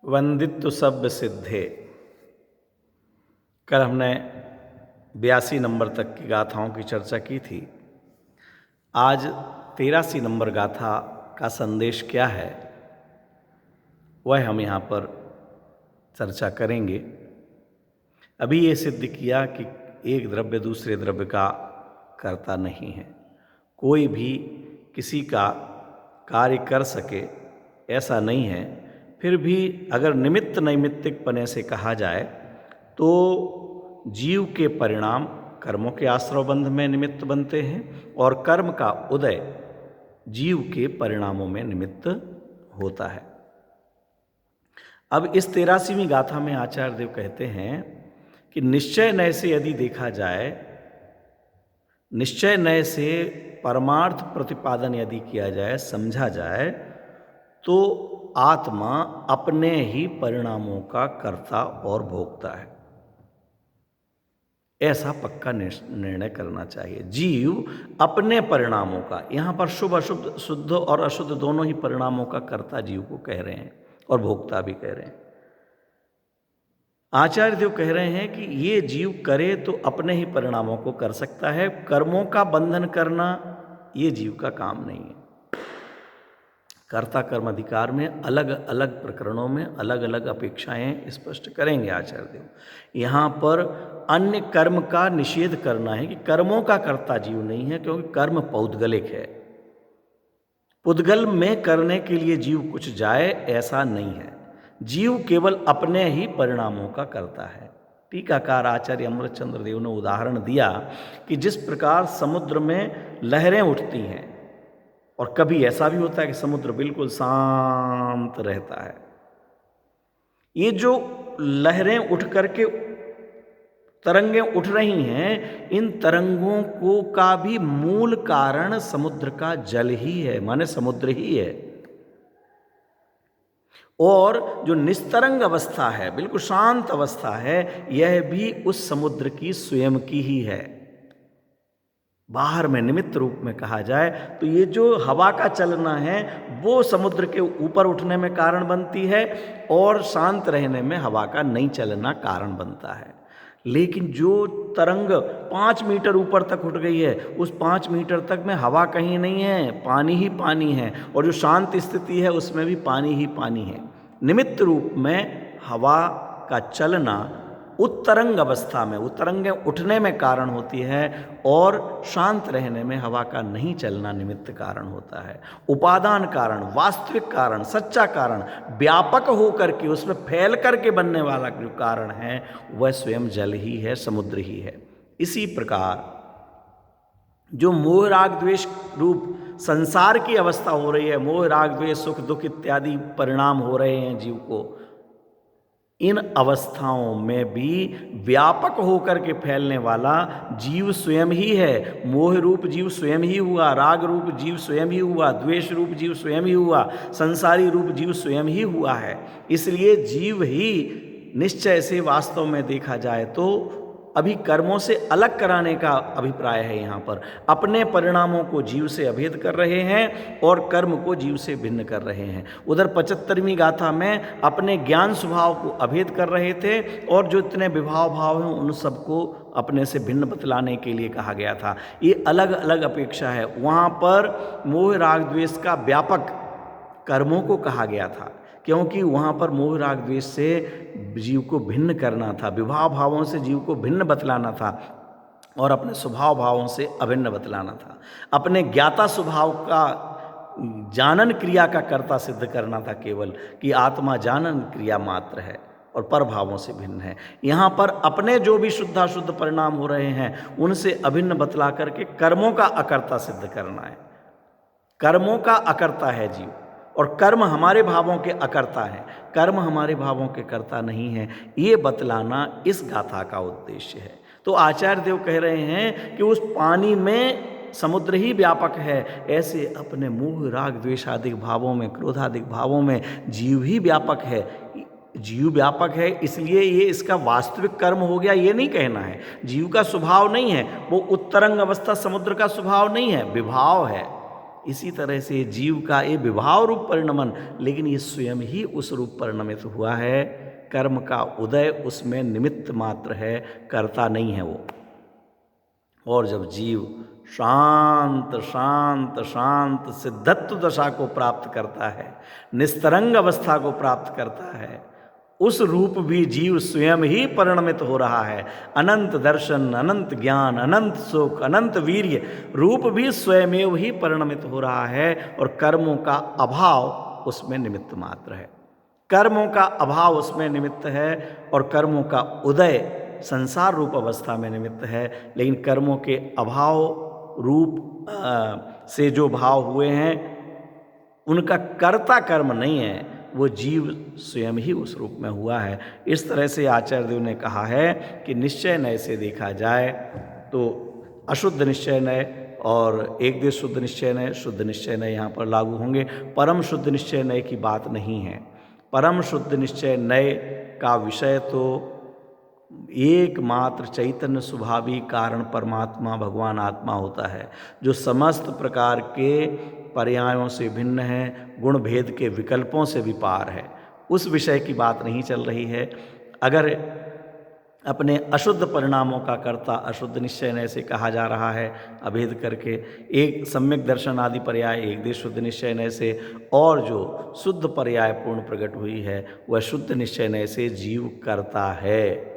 वंदित्व सब्य सिद्धे। कल हमने 82 नंबर तक की गाथाओं की चर्चा की थी। आज 83 नंबर गाथा का संदेश क्या है वह हम यहाँ पर चर्चा करेंगे। अभी ये सिद्ध किया कि एक द्रव्य दूसरे द्रव्य का कर्ता नहीं है। कोई भी किसी का कार्य कर सके ऐसा नहीं है। फिर भी अगर निमित्त नैमित्तिक पने से कहा जाए तो जीव के परिणाम कर्मों के आश्रव बंध में निमित्त बनते हैं और कर्म का उदय जीव के परिणामों में निमित्त होता है। अब इस 83वीं गाथा में आचार्य देव कहते हैं कि निश्चय नय से यदि देखा जाए, निश्चय नय से परमार्थ प्रतिपादन यदि किया जाए, समझा जाए, तो आत्मा अपने ही परिणामों का कर्ता और भोक्ता है। ऐसा पक्का निर्णय करना चाहिए। जीव अपने परिणामों का, यहाँ पर शुभ अशुभ, शुद्ध और अशुद्ध दोनों ही परिणामों का कर्ता जीव को कह रहे हैं और भोक्ता भी कह रहे हैं। आचार्य देव कह रहे हैं कि ये जीव करे तो अपने ही परिणामों को कर सकता है। कर्मों का बंधन करना ये जीव का काम नहीं है। कर्ता कर्म अधिकार में अलग अलग प्रकरणों में अलग अलग अपेक्षाएं स्पष्ट करेंगे आचार्य देव। यहाँ पर अन्य कर्म का निषेध करना है कि कर्मों का कर्ता जीव नहीं है, क्योंकि कर्म पौद्गलिक है। पुद्गल में करने के लिए जीव कुछ जाए ऐसा नहीं है। जीव केवल अपने ही परिणामों का कर्ता है। टीकाकार आचार्य अमृतचंद्र देव ने उदाहरण दिया कि जिस प्रकार समुद्र में लहरें उठती हैं और कभी ऐसा भी होता है कि समुद्र बिल्कुल शांत रहता है। ये जो लहरें उठ करके तरंगें उठ रही हैं, इन तरंगों को का भी मूल कारण समुद्र का जल ही है, माने समुद्र ही है। और जो निस्तरंग अवस्था है, बिल्कुल शांत अवस्था है, यह भी उस समुद्र की स्वयं की ही है। बाहर में निमित्त रूप में कहा जाए तो ये जो हवा का चलना है वो समुद्र के ऊपर उठने में कारण बनती है और शांत रहने में हवा का नहीं चलना कारण बनता है। लेकिन जो तरंग 5 मीटर ऊपर तक उठ गई है, उस 5 मीटर तक में हवा कहीं नहीं है, पानी ही पानी है। और जो शांत स्थिति है उसमें भी पानी ही पानी है। निमित्त रूप में हवा का चलना उत्तरंग अवस्था में, उत्तरंगें उठने में कारण होती है और शांत रहने में हवा का नहीं चलना निमित्त कारण होता है। उपादान कारण, वास्तविक कारण, सच्चा कारण, व्यापक होकर के उसमें फैल करके बनने वाला जो कारण है वह स्वयं जल ही है, समुद्र ही है। इसी प्रकार जो मोह राग द्वेष रूप संसार की अवस्था हो रही है, मोह राग द्वेष सुख दुख इत्यादि परिणाम हो रहे हैं जीव को, इन अवस्थाओं में भी व्यापक होकर के फैलने वाला जीव स्वयं ही है। मोह रूप जीव स्वयं ही हुआ, राग रूप जीव स्वयं ही हुआ, द्वेष रूप जीव स्वयं ही हुआ, संसारी रूप जीव स्वयं ही हुआ है। इसलिए जीव ही निश्चय से वास्तव में देखा जाए तो अभी कर्मों से अलग कराने का अभिप्राय है। यहाँ पर अपने परिणामों को जीव से अभेद कर रहे हैं और कर्म को जीव से भिन्न कर रहे हैं। उधर 75वीं गाथा में अपने ज्ञान स्वभाव को अभेद कर रहे थे और जो इतने विभाव भाव हैं उन सबको अपने से भिन्न बतलाने के लिए कहा गया था। ये अलग अलग अपेक्षा है। वहाँ पर मोह राग द्वेष का व्यापक कर्मों को कहा गया था, क्योंकि वहाँ पर मोह राग द्वेष से जीव को भिन्न करना था, विभाव भावों से जीव को भिन्न बतलाना था और अपने स्वभाव भावों से अभिन्न बतलाना था। अपने ज्ञाता स्वभाव का जानन क्रिया का कर्ता सिद्ध करना था केवल, कि आत्मा जानन क्रिया मात्र है और पर भावों से भिन्न है। यहाँ पर अपने जो भी शुद्धाशुद्ध परिणाम हो रहे हैं उनसे अभिन्न बतला करके कर्मों का अकर्ता सिद्ध करना है। कर्मों का अकर्ता है जीव और कर्म हमारे भावों के अकर्ता हैं, कर्म हमारे भावों के कर्ता नहीं है, ये बतलाना इस गाथा का उद्देश्य है। तो आचार्य देव कह रहे हैं कि उस पानी में समुद्र ही व्यापक है, ऐसे अपने मोह राग द्वेषादिक भावों में, क्रोधादिक भावों में जीव ही व्यापक है। जीव व्यापक है इसलिए ये इसका वास्तविक कर्म हो गया, ये नहीं कहना है। जीव का स्वभाव नहीं है वो उत्तरंग अवस्था, समुद्र का स्वभाव नहीं है, विभाव है। इसी तरह से जीव का ये विभाव रूप परिणमन, लेकिन ये स्वयं ही उस रूप परिणमित हुआ है। कर्म का उदय उसमें निमित्त मात्र है, कर्ता नहीं है वो। और जब जीव शांत शांत शांत सिद्धत्व दशा को प्राप्त करता है, निस्तरंग अवस्था को प्राप्त करता है, उस रूप भी जीव स्वयं ही परिणमित हो रहा है। अनंत दर्शन, अनंत ज्ञान, अनंत सुख, अनंत वीर्य रूप भी स्वयमेव ही परिणमित हो रहा है। और कर्मों का अभाव उसमें निमित्त मात्र है, कर्मों का अभाव उसमें निमित्त है, और कर्मों का उदय संसार रूप अवस्था में निमित्त है। लेकिन कर्मों के अभाव रूप से जो भाव हुए हैं उनका कर्ता कर्म नहीं है, वो जीव स्वयं ही उस रूप में हुआ है। इस तरह से आचार्य देव ने कहा है कि निश्चय नय से देखा जाए तो अशुद्ध निश्चय नय और एक देश शुद्ध निश्चय नय, शुद्ध निश्चय नय यहाँ पर लागू होंगे। परम शुद्ध निश्चय नय की बात नहीं है। परम शुद्ध निश्चय नय का विषय तो एकमात्र चैतन्य स्वभावी कारण परमात्मा भगवान आत्मा होता है, जो समस्त प्रकार के पर्यायों से भिन्न है, गुण भेद के विकल्पों से भी पार है। उस विषय की बात नहीं चल रही है। अगर अपने अशुद्ध परिणामों का कर्ता अशुद्ध निश्चय नय से कहा जा रहा है अभेद करके, एक सम्यक दर्शन आदि पर्याय एक देश शुद्ध निश्चय नय से, और जो शुद्ध पर्याय पूर्ण प्रकट हुई है वह शुद्ध निश्चय नय से जीव करता है।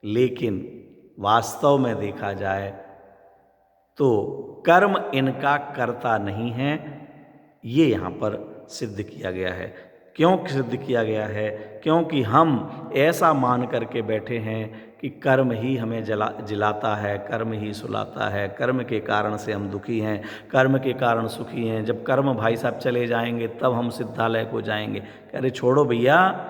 लेकिन वास्तव में देखा जाए तो कर्म इनका कर्ता नहीं है, ये यहाँ पर सिद्ध किया गया है। क्यों सिद्ध किया गया है? क्योंकि हम ऐसा मान करके बैठे हैं कि कर्म ही हमें जिलाता है, कर्म ही सुलाता है, कर्म के कारण से हम दुखी हैं, कर्म के कारण सुखी हैं। जब कर्म भाई साहब चले जाएंगे तब हम सिद्धालय को जाएंगे। कह रहे छोड़ो भैया,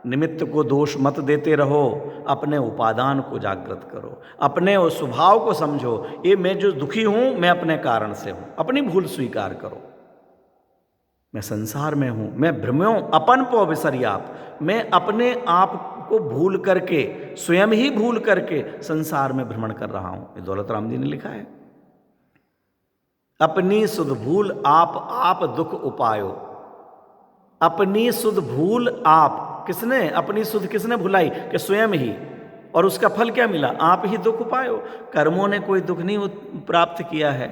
निमित्त को दोष मत देते रहो, अपने उपादान को जागृत करो, अपने उस स्वभाव को समझो। ये मैं जो दुखी हूँ मैं अपने कारण से हूँ, अपनी भूल स्वीकार करो। मैं संसार में हूँ, मैं भ्रम्यों अपन पो विसर्याप, मैं अपने आप को भूल करके, स्वयं ही भूल करके संसार में भ्रमण कर रहा हूँ। ये दौलत राम जी ने लिखा है। अपनी सुध भूल आप दुख उपायो। अपनी सुध भूल आप, किसने अपनी सुध किसने भुलाई? कि स्वयं ही। और उसका फल क्या मिला? आप ही दुख उपायो। कर्मों ने कोई दुख नहीं प्राप्त किया है।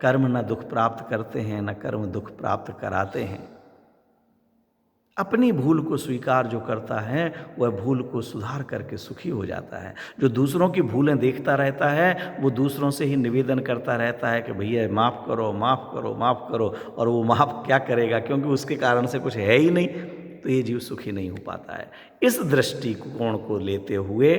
कर्म न दुख प्राप्त करते हैं, न कर्म दुख प्राप्त कराते हैं। अपनी भूल को स्वीकार जो करता है वह भूल को सुधार करके सुखी हो जाता है। जो दूसरों की भूलें देखता रहता है वो दूसरों से ही निवेदन करता रहता है कि भैया माफ़ करो, माफ़ करो, माफ़ करो, और वो माफ़ क्या करेगा क्योंकि उसके कारण से कुछ है ही नहीं। तो ये जीव सुखी नहीं हो पाता है। इस दृष्टिकोण को लेते हुए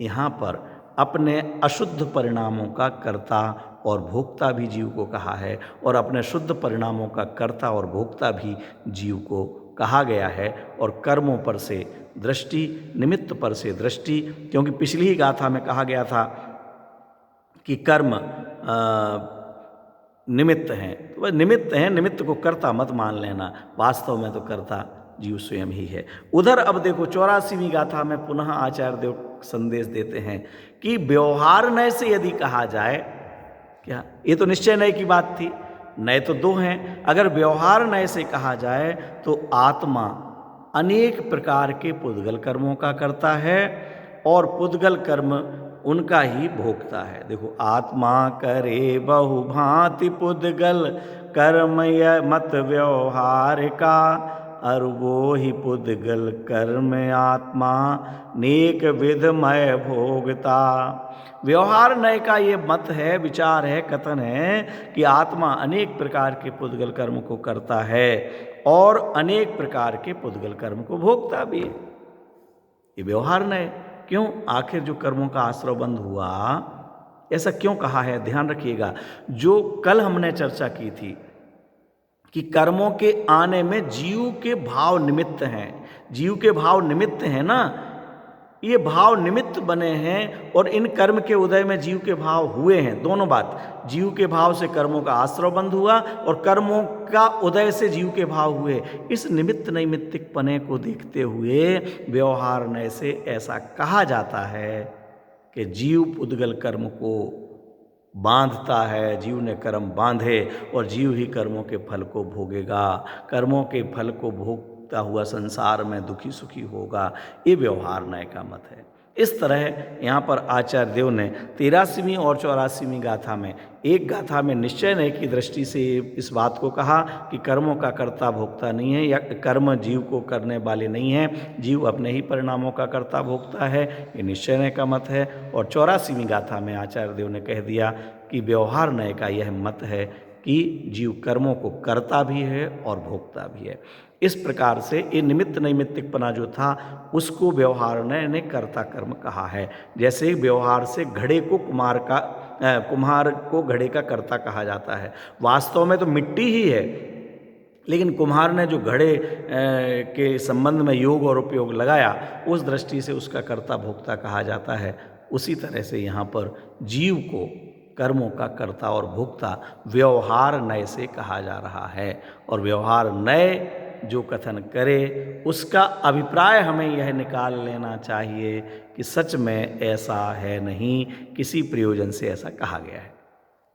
यहाँ पर अपने अशुद्ध परिणामों का कर्ता और भोक्ता भी जीव को कहा है, और अपने शुद्ध परिणामों का कर्ता और भोक्ता भी जीव को कहा गया है। और कर्मों पर से दृष्टि, निमित्त पर से दृष्टि, क्योंकि पिछली ही गाथा में कहा गया था कि कर्म निमित्त हैं। तो वह निमित्त हैं, निमित्त को कर्ता मत मान लेना, वास्तव में तो कर्ता जीव स्वयं ही है। उधर अब देखो 84वीं गाथा में पुनः आचार्य देव संदेश देते हैं कि व्यवहार नय से यदि कहा जाए, क्या ये तो निश्चय नय की बात थी, नय तो दो हैं। अगर व्यवहार नय से कहा जाए तो आत्मा अनेक प्रकार के पुद्गल कर्मों का करता है और पुद्गल कर्म उनका ही भोगता है। देखो, आत्मा करे बहु भांति पुद्गल कर्म य मत व्यवहार का, और वो ही पुद्गल कर्म आत्मा नेक विधमय भोगता। व्यवहार नय का ये मत है, विचार है, कथन है कि आत्मा अनेक प्रकार के पुद्गल कर्म को करता है और अनेक प्रकार के पुद्गल कर्म को भोगता भी है। ये व्यवहार नय क्यों? आखिर जो कर्मों का आश्रय बंध हुआ, ऐसा क्यों कहा है? ध्यान रखिएगा, जो कल हमने चर्चा की थी कि कर्मों के आने में जीव के भाव निमित्त हैं। जीव के भाव निमित्त हैं ना, ये भाव निमित्त बने हैं और इन कर्म के उदय में जीव के भाव हुए हैं। दोनों बात, जीव के भाव से कर्मों का आश्रय बंध हुआ और कर्मों का उदय से जीव के भाव हुए। इस निमित्त नैमित्तिक पने को देखते हुए व्यवहार नय से ऐसा कहा जाता है कि जीव पुद्गल कर्म को बांधता है, जीव ने कर्म बांधे और जीव ही कर्मों के फल को भोगेगा, कर्मों के फल को भोगता हुआ संसार में दुखी सुखी होगा। ये व्यवहार न्याय का मत है। इस तरह यहाँ पर आचार्य देव ने 83वीं और 84वीं गाथा में, एक गाथा में निश्चय न्याय की दृष्टि से इस बात को कहा कि कर्मों का कर्ता भोक्ता नहीं है, या कर्म जीव को करने वाले नहीं हैं, जीव अपने ही परिणामों का कर्ता भोक्ता है, ये निश्चय न्याय का मत है। और 84वीं गाथा में आचार्य देव ने कह दिया कि व्यवहार न्याय का यह मत है कि जीव कर्मों को करता भी है और भोगता भी है। इस प्रकार से ये निमित्त नैमित्तिकपना जो था उसको व्यवहार न्याय ने कर्ता कर्म कहा है। जैसे व्यवहार से घड़े को कुम्हार को घड़े का कर्ता कहा जाता है। वास्तव में तो मिट्टी ही है, लेकिन कुम्हार ने जो घड़े के संबंध में योग और उपयोग लगाया, उस दृष्टि से उसका कर्ता भोक्ता कहा जाता है। उसी तरह से यहाँ पर जीव को कर्मों का कर्ता और भोक्ता व्यवहार न्याय से कहा जा रहा है। और व्यवहार न्याय जो कथन करे उसका अभिप्राय हमें यह निकाल लेना चाहिए कि सच में ऐसा है नहीं, किसी प्रयोजन से ऐसा कहा गया है।